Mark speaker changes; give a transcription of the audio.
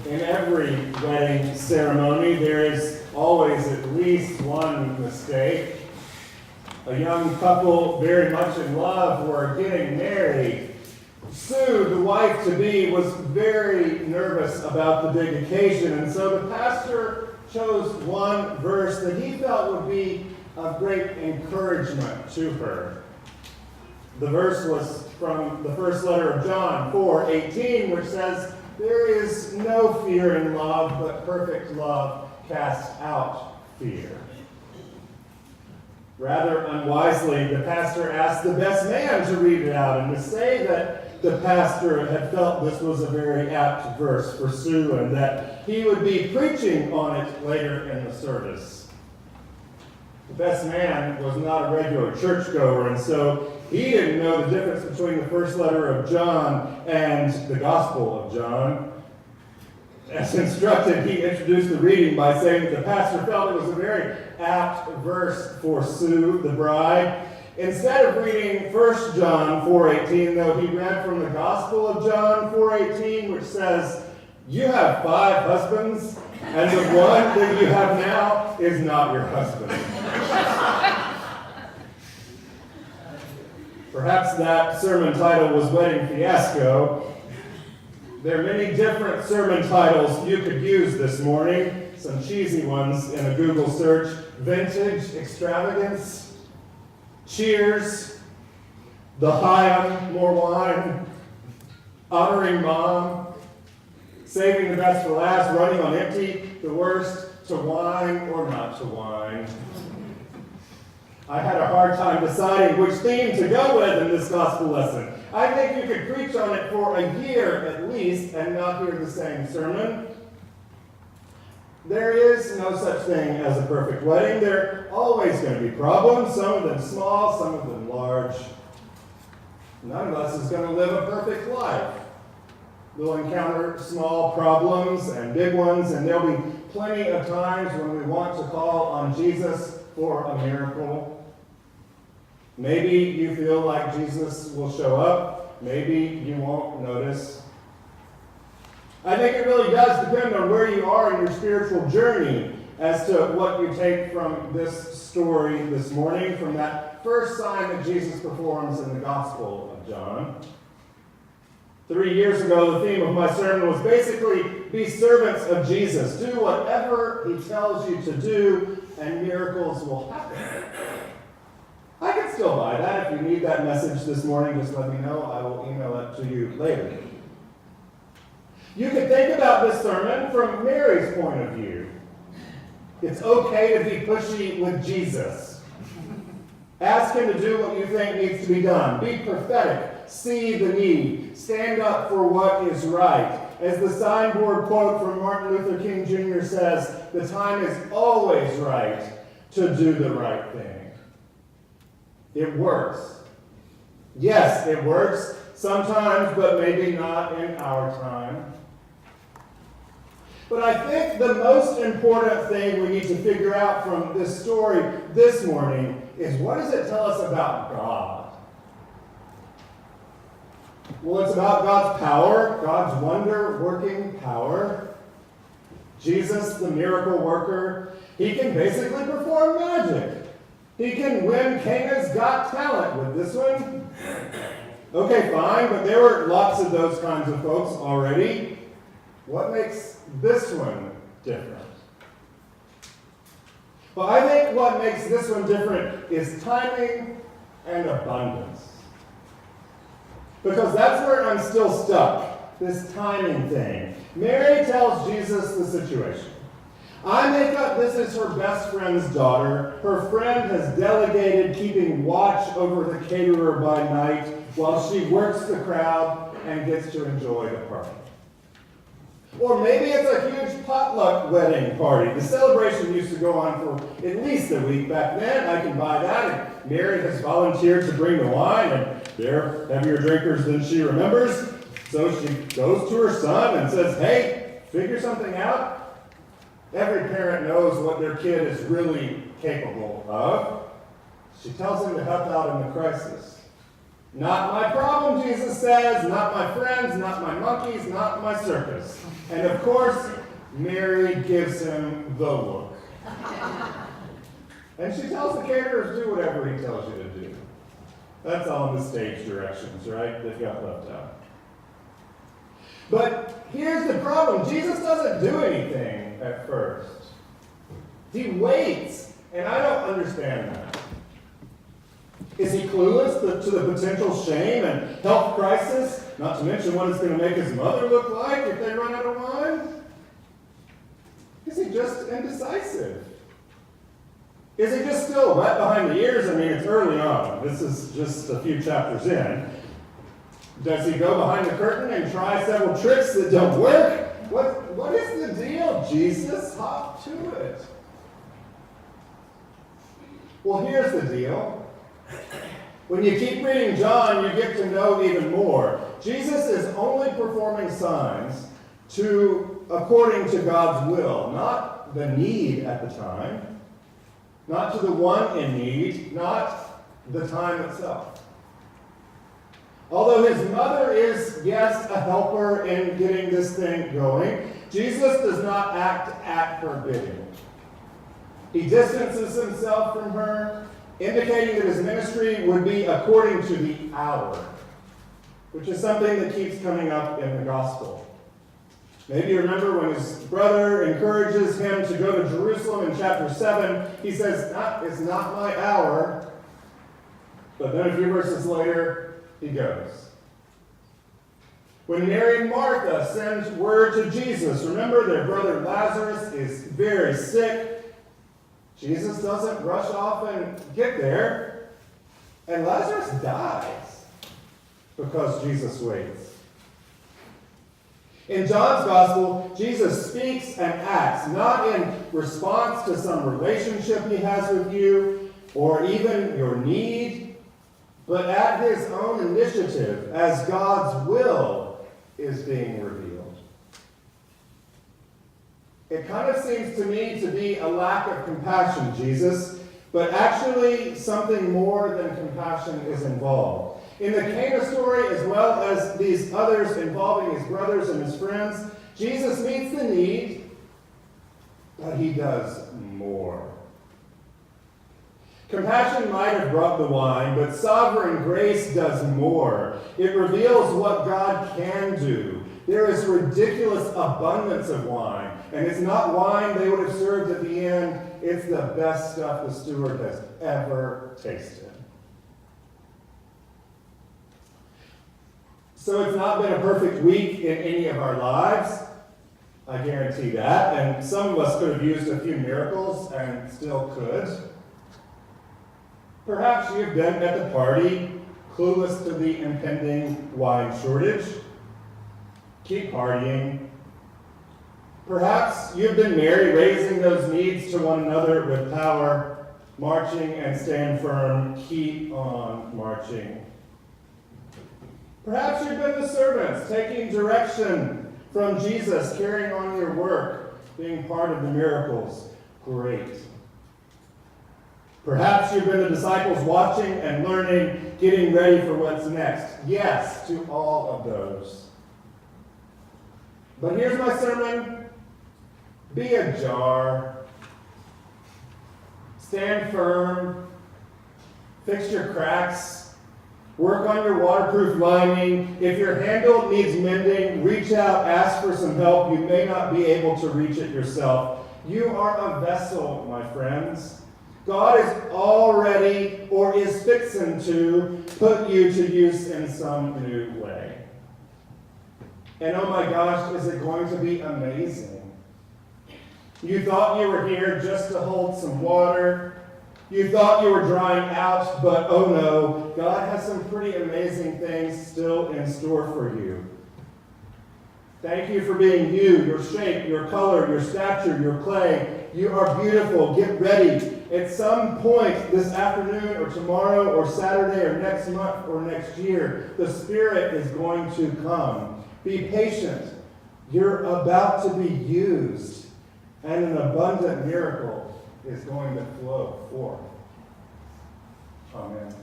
Speaker 1: In every wedding ceremony, there is always at least one mistake. A young couple very much in love were getting married. Sue, the wife-to-be, was very nervous about the big occasion, and so the pastor chose one verse that he felt would be of great encouragement to her. The verse was from the first letter of John 4:18, which says, "There is no fear in love, but perfect love casts out fear." Rather unwisely, the pastor asked the best man to read it out and to say that the pastor had felt this was a very apt verse for Sue and that he would be preaching on it later in the service. The best man was not a regular churchgoer, and so he didn't know the difference between the first letter of John and the Gospel of John. As instructed, he introduced the reading by saying that the pastor felt it was a very apt verse for Sue, the bride. Instead of reading 1 John 4:18, though, he read from the Gospel of John 4:18, which says, "You have 5 husbands, and the one that you have now is not your husband." Perhaps that sermon title was Wedding Fiasco. There are many different sermon titles you could use this morning. Some cheesy ones in a Google search: Vintage Extravagance, Cheers, The Hyam, More Wine, Honoring Mom, Saving the Best for Last, Running on Empty, The Worst, To Wine or Not to Wine. I had a hard time deciding which theme to go with in this gospel lesson. I think you could preach on it for a year at least and not hear the same sermon. There is no such thing as a perfect wedding. There are always going to be problems, some of them small, some of them large. None of us is going to live a perfect life. We'll encounter small problems and big ones, and there'll be plenty of times when we want to call on Jesus for a miracle. Maybe you feel like Jesus will show up. Maybe you won't notice. I think it really does depend on where you are in your spiritual journey as to what you take from this story this morning, from that first sign that Jesus performs in the Gospel of John. 3 years ago, the theme of my sermon was basically, be servants of Jesus. Do whatever he tells you to do, and miracles will happen. I can still buy that. If you need that message this morning, just let me know. I will email it to you later. You can think about this sermon from Mary's point of view. It's okay to be pushy with Jesus. Ask him to do what you think needs to be done. Be prophetic. See the need. Stand up for what is right. As the signboard quote from Martin Luther King Jr. says, the time is always right to do the right thing. It works. Yes, it works sometimes, but maybe not in our time. But I think the most important thing we need to figure out from this story this morning is, what does it tell us about God? Well, it's about God's power, God's wonder-working power. Jesus, the miracle worker, he can basically perform magic. He can win Cana's Got Talent with this one. Okay, fine, but there were lots of those kinds of folks already. What makes this one different? Well, I think what makes this one different is timing and abundance. Because that's where I'm still stuck, this timing thing. Mary tells Jesus the situation. I make up this is her best friend's daughter. Her friend has delegated keeping watch over the caterer by night while she works the crowd and gets to enjoy the party. Or maybe it's a huge potluck wedding party. The celebration used to go on for at least a week back then. I can buy that. And Mary has volunteered to bring the wine, and they're heavier drinkers than she remembers. So she goes to her son and says, hey, figure something out. Every parent knows what their kid is really capable of. She tells him to help out in the crisis. Not my problem, Jesus says, not my friends, not my monkeys, not my circus. And of course, Mary gives him the look. And she tells the caterers, do whatever he tells you to do. That's all in the stage directions, right? That got left out. But here's the problem. Jesus doesn't do anything at first. He waits, and I don't understand that. Is he clueless to the potential shame and health crisis? Not to mention what it's going to make his mother look like if they run out of wine? Is he just indecisive? Is he just still wet behind the ears? I mean, it's early on. This is just a few chapters in. Does he go behind the curtain and try several tricks that don't work? What is the deal, Jesus? Hop to it. Well, here's the deal. When you keep reading John, you get to know even more. Jesus is only performing signs according to God's will, not the need at the time, not to the one in need, not the time itself. Although his mother is, yes, a helper in getting this thing going, Jesus does not act at her bidding. He distances himself from her, indicating that his ministry would be according to the hour, which is something that keeps coming up in the gospel. Maybe you remember when his brother encourages him to go to Jerusalem in chapter 7, he says, it's not my hour. But then a few verses later, he goes. When Mary and Martha send word to Jesus, remember their brother Lazarus is very sick. Jesus doesn't rush off and get there, and Lazarus dies because Jesus waits. In John's Gospel, Jesus speaks and acts, not in response to some relationship he has with you, or even your need, but at his own initiative, as God's will is being revealed. It kind of seems to me to be a lack of compassion, Jesus, but actually something more than compassion is involved. In the Cana story, as well as these others involving his brothers and his friends, Jesus meets the need, but he does more. Compassion might have brought the wine, but sovereign grace does more. It reveals what God can do. There is ridiculous abundance of wine. And it's not wine they would have served at the end. It's the best stuff the Stewart has ever tasted. So it's not been a perfect week in any of our lives. I guarantee that. And some of us could have used a few miracles and still could. Perhaps you've been at the party, clueless to the impending wine shortage. Keep partying. Perhaps you've been merry, raising those needs to one another with power, marching and stand firm. Keep on marching. Perhaps you've been the servants, taking direction from Jesus, carrying on your work, being part of the miracles. Great. Perhaps you've been the disciples, watching and learning, getting ready for what's next. Yes, to all of those. But here's my sermon. Be ajar. Stand firm. Fix your cracks. Work on your waterproof lining. If your handle needs mending, reach out, ask for some help. You may not be able to reach it yourself. You are a vessel, my friends. God is already, or is fixing to, put you to use in some new way. And oh my gosh, is it going to be amazing. You thought you were here just to hold some water. You thought you were drying out, but oh no, God has some pretty amazing things still in store for you. Thank you for being you, your shape, your color, your stature, your clay. You are beautiful. Get ready. At some point this afternoon or tomorrow or Saturday or next month or next year, the Spirit is going to come. Be patient. You're about to be used, and an abundant miracle is going to flow forth. Amen.